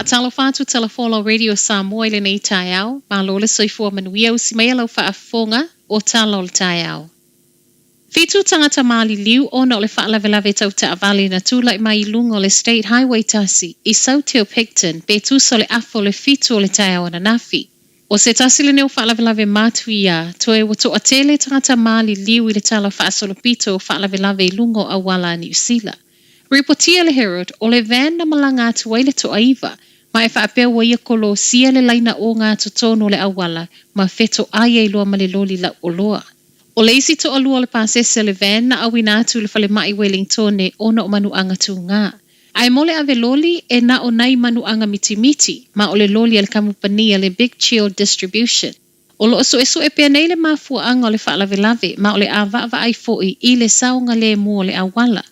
Whaatalo whātu telefolo radio Samoa le nei tai au, ma lo le soifua manuia usi mai lau whaafonga o talo le tai au. Fitu tangata mali liu ona o le whaalawelawe tau ta avali na tūlai mai lungo le State Highway tasi I Sauteo Picton pe tuso le afo le fitu o le tai au na nafi. O se tasi le neo whaalawelawe mātu ia, toe wato atele tangata mali liu I le tala whaasolo pito o whaalawelawe lungo a wala ni usila. Ripotia le Herald o le van na malanga atu waile to aiva, ma e whaapea wa ia kolo sia le laina o ngā totono le awala, ma feto aia I loa ma le loli la o loa. O le isi to alua le pasese le van na awina atu le fale mai Wellington e ona o manu anga tu ngā. Ai mole ave loli e na o nai manu anga miti, ma o le loli al kamupania le Big Chill Distribution. O lo so e pia nei le mafua anga o le whaalawelawe, ma o le awa ai foi I le saunga le mua le awala.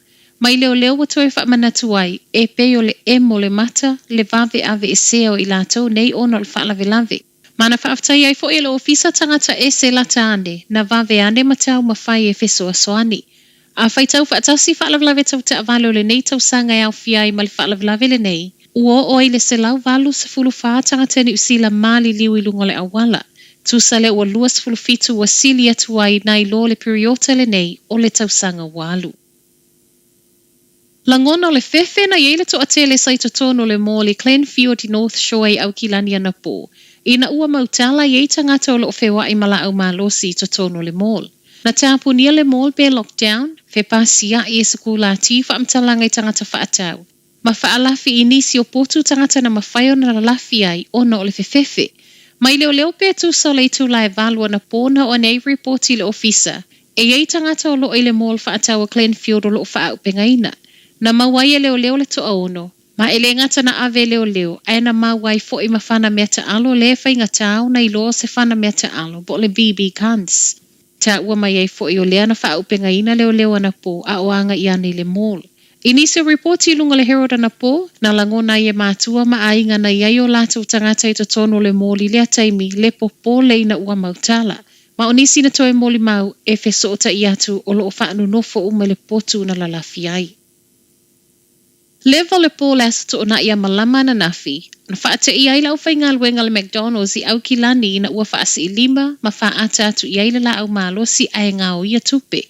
Mai leo wa toe whaamanatu ai, e peo le emo le mata, le vave ave e seo I lato nei ono le whaalawelawe. Mana whaaftai ai fo e le ofisa tangata e se lata ane, na vave ane matau mawhai e feso asoani. A whaitau whaatasi whaalawelawe tau te avalo le nei tau sanga au fiai ma le whaalawelawe le nei, uo oi le se lau valu se fulu whaa tangata ni usila mali liu I lungo le awala. Tusa le ua luas fulu fitu wa sili atu ai nai lo le periota le nei o le tau sanga walu. Langona le fefe na yele to atele sai totono le moli Glenfield North Shore au kilani ana po. Ina ua mautala ye tangata o lo fewa I mala au malosi totono le mall. Na tapunia le mall be lockdown, fe pasia I esukula tifa amtalanga I tangata whaatau. Ma whaalafi inisi o potu tangata na mawhaio na lafi ai ona o le fefefe. Mai leo pe tu so le tu lai valua na pona o nei reporti le ofisa. E ye tangata o lo ile mall whaatau o Glenfield o lo whaau pengaina. Na mawai leo le to ono. Ma ele ngata na ave leo. Ai na mawai fo I mawhana mea ta alo le whai ngatau na ilo se whana mea ta alo. Bo le BB Cans. Ta ua mai ei fo I o lea na wha upenga ina leo ana po a oanga I ane le mall. Inisi reporti lunga le Herald ana po. Na langona I e mātua ma ainga na iai o lata tangata I totono le mall I lea taimi le popo le ina ua mautala. Ma onisi na toe moli mau e feso o ta iatu o lo o whaanu nofo uma le potu na lalafi ai. Levo le po lasa to na ia malama na nafi. Na whaate ia ila ufai ngā luenga le McDonald's I au kilani na ua whaasi I lima ma whaata atu ia ila la au malo si ai ngāo ia tupe.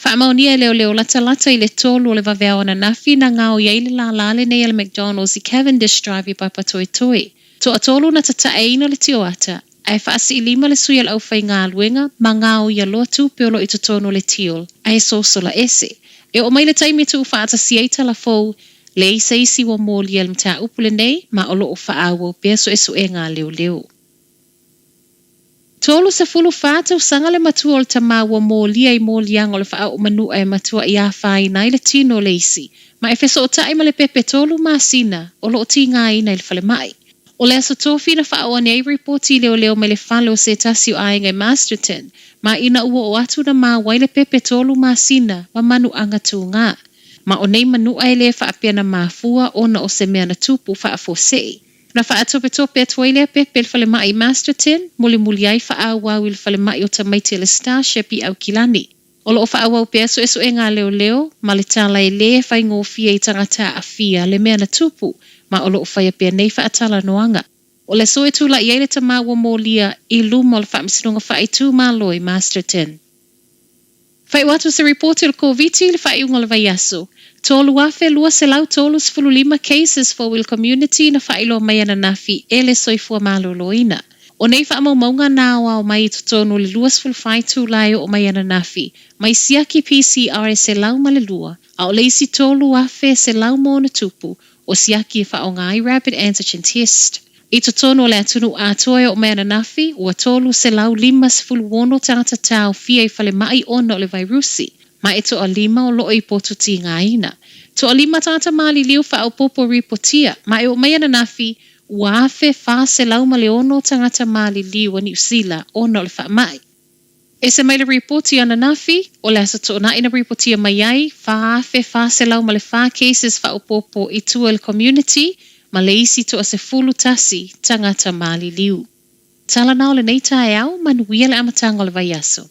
Whaamaunia leo lata I le tolu o le vaveo na nafi na ngāo ia ila la lale nei le McDonald's I Cavendish Drive I Papatoetoe. To atolu na tata eina le tioata. Ai whaasi I lima le sui ala ufai ngā luenga ma ngāo ia loa tupe o lo I totono le tiol. Ai sosola ese. E o mai le taimi tu whaata sieta la fau le isa isi wa mōli al mta upule nei ma o loo whaawo pia so esu e ngā leo. Tolu sa fulu whātau sanga le matua o le tama wa mōli ai mōli ang o le whaau manu ai matua I a whai nai le tino le isi. Ma e feso o tai ma le pepe tolu masina o loo ti ngā ina le whale mai. O le aso tofi na whaau ane ai reporti leo me le whalo se tasi o ai ngai Masterton. Ma ina ua o atu na ma wai le pepe tolu masina ma manu anga tu ngā. Ma o nei manu ai le whaapia na mafua ona o se mea na tupu whaafosei. Na whaatope atuailea pepe le whale mai Masterton, muli ai whaawau I le whale mai o tamaiti le Starship I au kilani. O lo o whaawau pea so esu e ngā leo, ma le tala e le whai ngōwhia I tangata a fia le mea na tupu, ma o lo o whaia pea nei whaatala noanga. O le so e tula I eile ta maua mōlia I luma o le whaamisinonga whai tū māloi Masterton. Whai watu se reporti le COVID le whai unga le vaiaso. Tolu afe lua se lau tolu se fulu 5 cases for will community na whailo mai ana nafi ele soifua maloloina. O nei wha maunga nāwa o mai I totonu le luas fulu whai tūlai o mai ana nafi. Mai siaki PCR se lau ma le lua. A o leisi tolu afe se lau mo na tupu o siaki e wha o ngai rapid antigen test. I totonu le atunu atoe o mai ana nafi o tolu se lau 5 se fulu wono tangata tau fia I whale mai ona o le virusi. Ma e to a 5 o loo I potu ti ngā ina. To a 5 tangata mali liu wha au popo ripotia, ma e o mai ana nafi, ua afe wha se lau ma le ono tangata mali liu a New Zealand ono le wha mai. E se mai le ripoti ana nafi, o le asa to na ina ripotia mai ai, wha afe wha se lau ma le wha cases wha au popo I tua le community, ma le isi to a se fulu tasi tangata mali liu. Tala nao le nei tae au, manuia le amatanga o le vaiaso.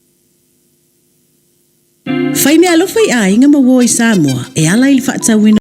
Fai mea alofa I a inga maua I Samoa, e ala I le whaatawina